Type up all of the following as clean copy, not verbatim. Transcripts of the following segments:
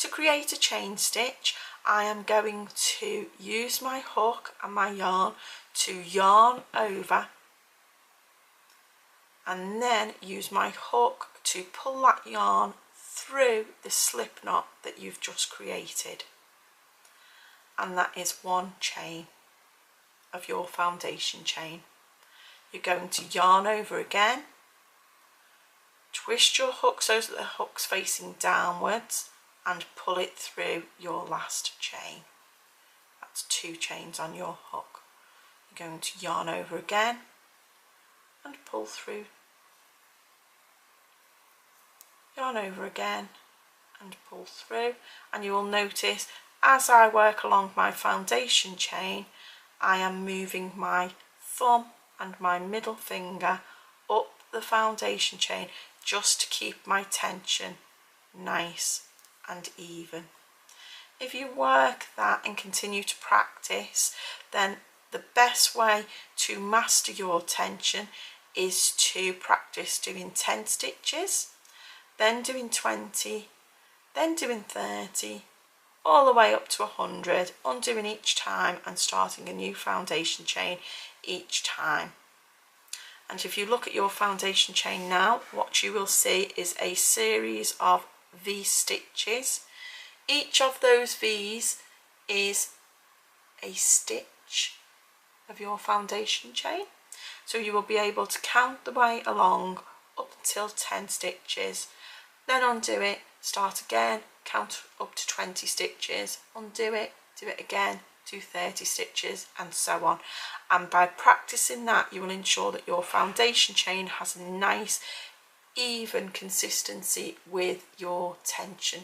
To create a chain stitch, I am going to use my hook and my yarn to yarn over, and then use my hook to pull that yarn through the slip knot that you've just created, and that is one chain of your foundation chain. You're going to yarn over again, twist your hook so that the hook's facing downwards, and pull it through your last chain. That's 2 chains on your hook. You're going to yarn over again and pull through, yarn over again and pull through, and you will notice as I work along my foundation chain, I am moving my thumb and my middle finger up the foundation chain just to keep my tension nice and even. If you work that and continue to practice, then the best way to master your tension is to practice doing 10 stitches, then doing 20, then doing 30, all the way up to 100, undoing each time and starting a new foundation chain each time. And if you look at your foundation chain now, what you will see is a series of V stitches. Each of those V's is a stitch of your foundation chain, so you will be able to count the way along up until 10 stitches, then undo it, start again, count up to 20 stitches, undo it, do it again, do 30 stitches, and so on. And by practicing that, you will ensure that your foundation chain has a nice even consistency with your tension.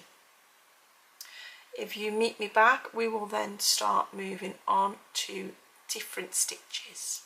If you meet me back, we will then start moving on to different stitches.